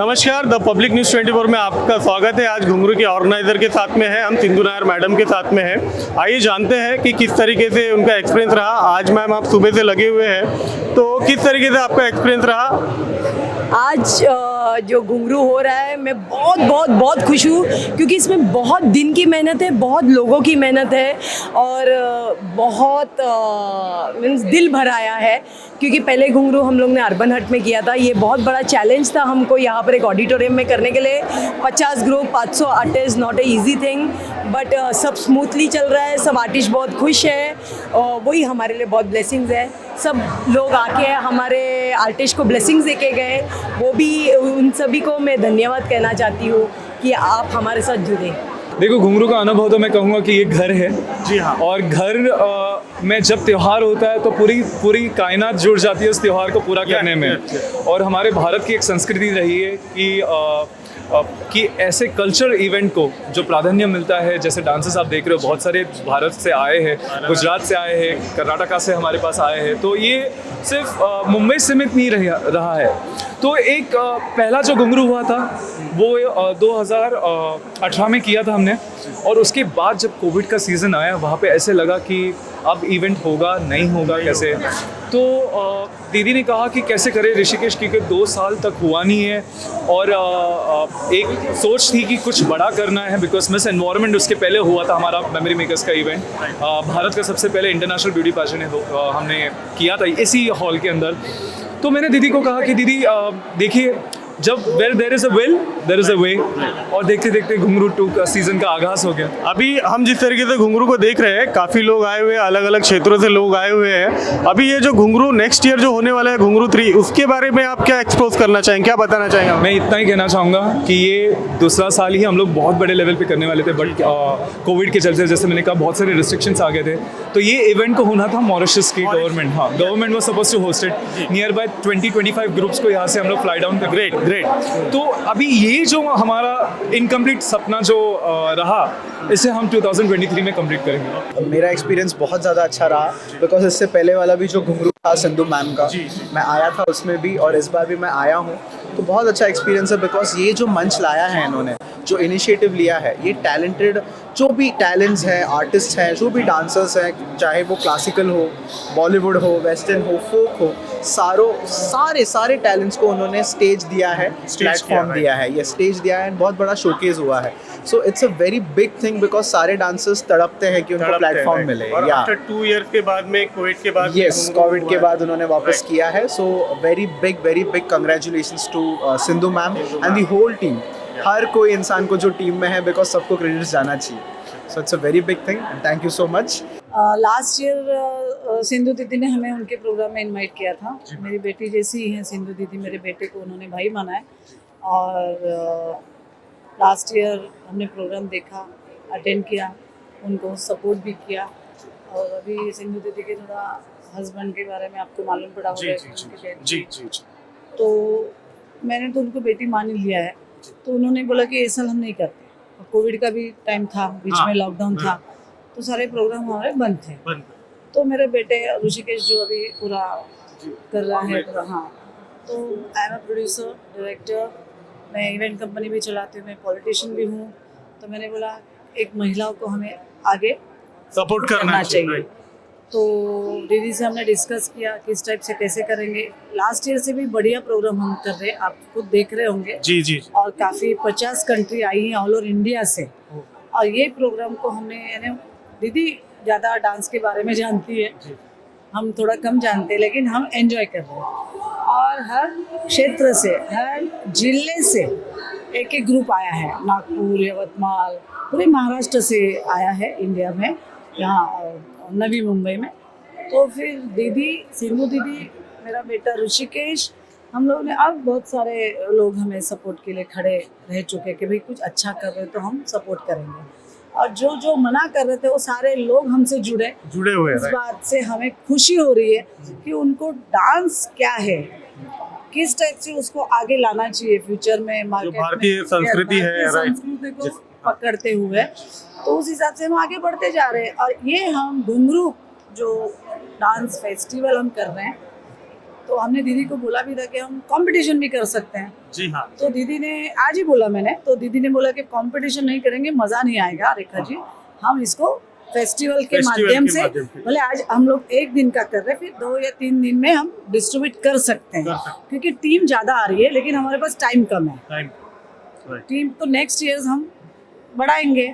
नमस्कार, the public news 24 में आपका स्वागत है। आज घुंघरू के ऑर्गेनाइजर के साथ में है, हम सिंधु नायर मैडम के साथ में है। आइए जानते हैं कि किस तरीके से उनका एक्सपीरियंस रहा। आज मैम आप सुबह से लगे हुए हैं, तो किस तरीके से आपका एक्सपीरियंस रहा? आज जो घुंघरू हो रहा है, मैं बहुत बहुत बहुत खुश हूँ क्योंकि इसमें बहुत दिन की मेहनत है, बहुत लोगों की मेहनत है और बहुत मीन्स दिल भर आया है। क्योंकि पहले घुंघरू हम लोग ने अर्बन हट में किया था। ये बहुत बड़ा चैलेंज था हमको यहाँ पर एक ऑडिटोरियम में करने के लिए। 50 group 500 artist, not a easy thing, but सब स्मूथली चल रहा है। सब आर्टिस्ट बहुत खुश है और वही हमारे लिए बहुत ब्लेसिंग्स है। सब लोग आके हमारे आर्टिस्ट को ब्लेसिंग्स देके गए, वो भी उन सभी को मैं धन्यवाद कहना चाहती हूँ कि आप हमारे साथ जुड़े। देखो, घुंघरू का अनुभव तो मैं कहूँगा कि ये घर है। जी हाँ। और घर में जब त्यौहार होता है तो पूरी कायनात जुड़ जाती है उस त्यौहार को पूरा करने में। और हमारे भारत की एक संस्कृति रही है कि ऐसे कल्चर इवेंट को जो प्राधान्य मिलता है, जैसे डांसेस आप देख रहे हो, बहुत सारे भारत से आए हैं, गुजरात से आए हैं, कर्नाटका से हमारे पास आए हैं, तो ये सिर्फ मुंबई सीमित नहीं रहा है। तो एक पहला जो घुंघरू हुआ था वो 2018 में किया था हमने, और उसके बाद जब कोविड का सीज़न आया, वहाँ पे ऐसे लगा कि अब इवेंट होगा नहीं होगा कैसे। तो दीदी ने कहा कि कैसे करें ऋषिकेश, क्योंकि 2 साल तक हुआ नहीं है और एक सोच थी कि कुछ बड़ा करना है, बिकॉज मिस एनवायरनमेंट उसके पहले हुआ था हमारा मेमोरी मेकर्स का इवेंट। भारत का सबसे पहले इंटरनेशनल ब्यूटी पैजेंट हमने किया था इसी हॉल के अंदर। तो मैंने दीदी को कहा कि दीदी देखिए, जब where there is a will, there is a way, और देखते देखते घुंघरू 2 का सीजन का आगाज हो गया। अभी हम जिस तरीके से घुंघरू को देख रहे हैं, काफ़ी लोग आए हुए हैं, अलग अलग क्षेत्रों से लोग आए हुए हैं। अभी ये जो घुंघरू नेक्स्ट ईयर जो होने वाला है, घुंघरू 3, उसके बारे में आप क्या एक्सपोज करना चाहेंगे, क्या बताना चाहेंगे? मैं इतना ही कहना चाहूँगा कि ये दूसरा साल ही हम लोग बहुत बड़े लेवल पे करने वाले थे, बट कोविड के चलते, जैसे मैंने कहा, बहुत सारे रिस्ट्रिक्शंस आ गए थे। तो ये इवेंट को होना था मॉरिशस की government, government was suppose to host it. Nearby 20-25 groups को यहाँ से हम लोग फ्लाई डाउन कर। ग्रेट। तो अभी ये जो हमारा इनकम्प्लीट सपना जो रहा, इसे हम 2023 में कंप्लीट करेंगे। मेरा एक्सपीरियंस बहुत ज़्यादा अच्छा रहा, बिकॉज इससे पहले वाला भी जो घुंघरू था सिंधु मैम का, मैं आया था उसमें भी, और इस बार भी मैं आया हूँ। तो बहुत अच्छा एक्सपीरियंस है, बिकॉज ये जो मंच लाया है इन्होंने, जो इनिशिएटिव लिया है, ये टैलेंटेड जो भी टैलेंट्स हैं, आर्टिस्ट हैं, जो भी डांसर्स हैं, चाहे वो क्लासिकल हो, बॉलीवुड हो, वेस्टर्न हो, फोक हो, सारे टैलेंट्स को उन्होंने स्टेज दिया है, प्लेटफॉर्म दिया है, ये स्टेज दिया है, बहुत बड़ा शोकेस हुआ है। So it's a very big thing, because सारे डांसर्स तड़पते हैं कि उनको प्लेटफॉर्म मिले। और आफ्टर 2 इयर्स के बाद में, कोविड के बाद, यस, कोविड के बाद उन्होंने वापस किया है। So very big congratulations to Sindhu ma'am and the whole team. हर कोई इंसान को जो टीम में है, बिकॉज सबको क्रेडिट जाना चाहिए। So it's a very big thing, thank you so much. Last year Sindhu दीदी ने हमें उनके प्रोग्राम में इनवाइट किया था। मेरी बेटी जैसी ही है सिंधु दीदी, मेरे बेटे को उन्होंने भाई माना है। और लास्ट ईयर हमने प्रोग्राम देखा, अटेंड किया, उनको सपोर्ट भी किया। और अभी सिंधु दीदी के थोड़ा हस्बैंड के बारे में आपको मालूम पड़ा होगा। जी। तो मैंने तो उनको बेटी मान ही लिया है। तो उन्होंने बोला कि इस साल हम नहीं करते। कोविड का भी टाइम था, बीच में लॉकडाउन था, तो सारे प्रोग्राम हमारे बंद थे। तो मेरे बेटे ऋषिकेश जो अभी पूरा कर रहा है पूरा, हाँ, तो I am a producer, director, मैं इवेंट कंपनी भी चलाती हूँ, मैं पॉलिटिशियन भी हूँ। तो मैंने बोला एक महिलाओं को हमें आगे सपोर्ट करना चाहिए। तो दीदी से हमने डिस्कस किया किस टाइप से कैसे करेंगे। लास्ट ईयर से भी बढ़िया प्रोग्राम हम कर रहे हैं, आप खुद देख रहे होंगे। जी। और काफ़ी 50 कंट्री आई हैं ऑल ओवर इंडिया से। और ये प्रोग्राम को हमने, यानी दीदी ज़्यादा डांस के बारे में जानती है, हम थोड़ा कम जानते हैं, लेकिन हम एंजॉय कर रहे हैं। और हर क्षेत्र से, हर जिले से एक ग्रुप आया है, नागपुर, यवतमाल, पूरे महाराष्ट्र से आया है इंडिया में, यहाँ नवी मुंबई में। तो फिर दीदी, सिंधु दीदी, मेरा बेटा ऋषिकेश, हम लोग ने, अब बहुत सारे लोग हमें सपोर्ट के लिए खड़े रह चुके कि भाई कुछ अच्छा कर रहे तो हम सपोर्ट करेंगे। और जो मना कर रहे थे वो सारे लोग हमसे जुड़े हुए हैं। इस बात से हमें खुशी हो रही है कि उनको डांस क्या है, किस टाइप से उसको आगे लाना चाहिए फ्यूचर में, मार्केट में, भारतीय संस्कृति है, संस्कृति को पकड़ते हुए, तो उस हिसाब से हम आगे बढ़ते जा रहे हैं। और ये हम घुंघरू जो डांस फेस्टिवल हम कर रहे हैं, तो हमने दीदी को बोला भी था कि हम कंपटीशन भी कर सकते हैं। जी हाँ। तो दीदी ने आज ही बोला, मैंने तो दीदी ने बोला कि कंपटीशन नहीं करेंगे, मज़ा नहीं आएगा रेखा जी, हम इसको फेस्टिवल के माध्यम से बोले आज हम लोग एक दिन का कर रहे हैं, फिर 2 या 3 दिन में हम डिस्ट्रीब्यूट कर सकते हैं, क्योंकि टीम ज़्यादा आ रही है लेकिन हमारे पास टाइम कम है। टीम तो नेक्स्ट ईयर हम बढ़ाएंगे।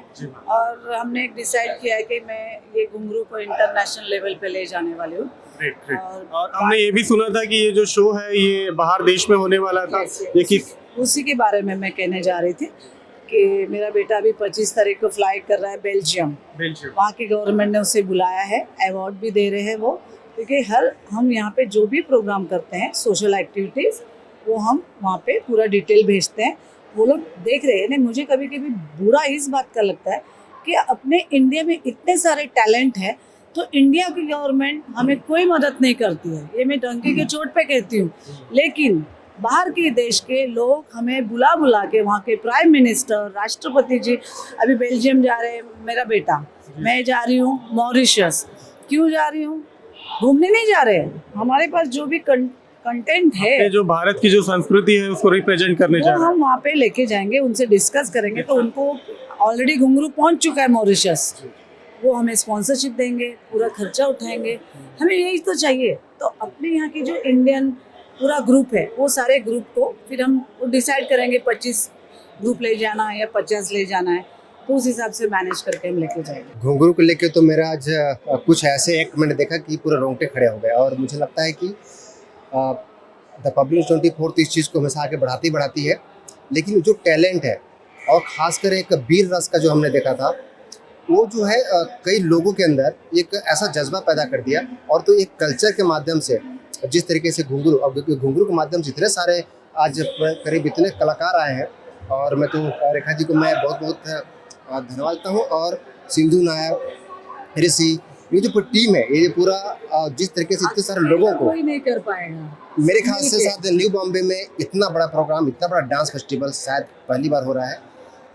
और हमने एक डिसाइड किया है कि मैं ये घुंघरू को इंटरनेशनल लेवल पे ले जाने वाली हूँ। और हमने ये भी सुना था कि ये जो शो है ये बाहर देश में होने वाला था, ये किस उसी के बारे में मैं कहने जा रही थी कि मेरा बेटा अभी 25 तारीख को फ्लाई कर रहा है बेल्जियम। वहाँ की गवर्नमेंट ने उसे बुलाया है, अवार्ड भी दे रहे हैं वो, क्योंकि हम यहाँ पे जो भी प्रोग्राम करते हैं सोशल एक्टिविटीज़, वो हम वहाँ पे पूरा डिटेल भेजते हैं, वो लोग देख रहे हैं। नहीं, मुझे कभी कभी बुरा इस बात का लगता है कि अपने इंडिया में इतने सारे टैलेंट है तो इंडिया की गवर्नमेंट हमें कोई मदद नहीं करती है। ये मैं डंके के चोट पे कहती हूँ, लेकिन बाहर के देश के लोग हमें बुला बुला के, वहाँ के प्राइम मिनिस्टर, राष्ट्रपति जी, अभी बेल्जियम जा रहे हैं मेरा बेटा, मैं जा रही हूँ मॉरिशस। क्यों जा रही हूँ? घूमने नहीं जा रहे हैं, हमारे पास जो भी कंटेंट है, जो भारत की जो संस्कृति है उसको रिप्रेजेंट करने जा वो रहे हैं। हम वहाँ पे लेके जाएंगे, उनसे डिस्कस करेंगे। तो उनको ऑलरेडी घुंघरू पहुँच चुका है मॉरिशस, वो हमें स्पॉन्सरशिप देंगे, पूरा खर्चा उठाएंगे, हमें यही तो चाहिए। तो अपने यहाँ की जो इंडियन पूरा ग्रुप है, वो सारे ग्रुप को फिर हम डिसाइड करेंगे 25 ग्रुप ले जाना है या 50 ले जाना है, तो उस हिसाब से मैनेज करके हम लेके जाएंगे। घुंघरू को लेके तो मेरा आज कुछ ऐसे एक्ट मैंने देखा कि पूरे रोंगटे खड़े हो गए, और मुझे लगता है कि द पब्लिक 24 इस चीज़ को हमेशा आगे बढ़ाती है। लेकिन जो टैलेंट है, और ख़ासकर एक वीर रस का जो हमने देखा था, वो जो है कई लोगों के अंदर एक ऐसा जज्बा पैदा कर दिया। और तो एक कल्चर के माध्यम से जिस तरीके से घुंघरू, अब घुंघरू के माध्यम से इतने सारे आज करीब इतने कलाकार आए हैं, और मैं तो रेखा जी को मैं बहुत बहुत धन्यवाद देता हूँ। और सिंधु नायर, ऋषि, ये जो पूरी टीम है, ये पूरा जिस तरीके से इतने सारे लोगों को कोई नहीं कर पाएगा मेरे ख्याल से शायद न्यू बॉम्बे में इतना बड़ा प्रोग्राम, इतना बड़ा डांस फेस्टिवल शायद पहली बार हो रहा है।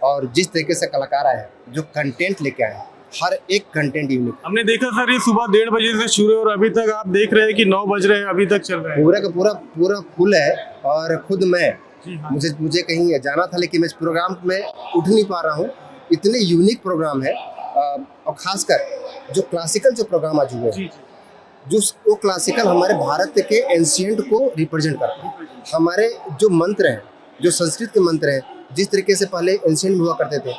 और जिस तरीके से कलाकार आए हैं, जो कंटेंट लेके आए हैं, हर एक कंटेंट यूनिक। हमने देखा सर ये सुबह 1:30 बजे से शुरू है और अभी तक आप देख रहे हैं कि 9 बज रहे हैं, अभी तक चल रहा है। पूरा का पूरा फुल है। और खुद मैं मुझे कहीं जाना था, लेकिन मैं इस प्रोग्राम में उठ नहीं पा रहा हूँ। इतने यूनिक प्रोग्राम है, और खासकर जो क्लासिकल जो प्रोग्राम आज हुए, जो वो क्लासिकल हमारे भारत के एंशिएंट को रिप्रेजेंट करते हैं। हमारे जो मंत्र हैं, जो संस्कृत के मंत्र हैं, जिस तरीके से पहले एंशिएंट हुआ करते थे,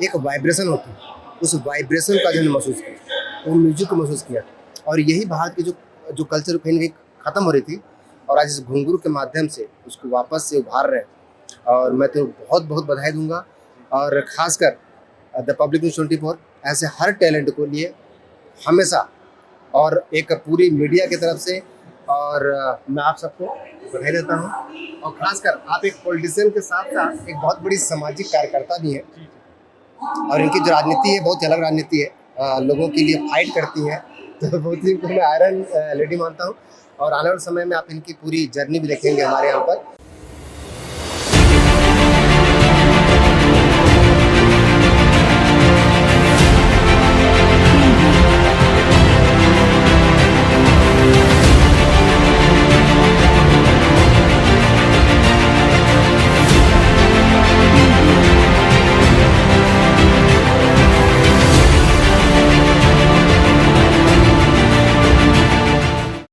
एक वाइब्रेशन होती है, उस वाइब्रेशन का जो महसूस किया, वो म्यूजिक को महसूस किया। और यही भारत की जो कल्चर कहीं ना कहीं ख़त्म हो रही थी, और आज इस घुंघरू के माध्यम से उसको वापस से उभार रहे हैं। और मैं तो बहुत बहुत बधाई दूंगा। और ख़ासकर द पब्लिक न्यूज़ 24 ऐसे हर टैलेंट को लिए हमेशा, और एक पूरी मीडिया की तरफ से, और मैं आप सबको बधाई देता हूँ। और खासकर आप एक पॉलिटिशियन के साथ साथ एक बहुत बड़ी सामाजिक कार्यकर्ता भी हैं, और इनकी जो राजनीति है बहुत ही अलग राजनीति है, लोगों के लिए फाइट करती हैं। तो बहुत ही मैं आयरन लेडी मानता हूँ। और आने वाले समय में आप इनकी पूरी जर्नी भी देखेंगे हमारे यहाँ पर।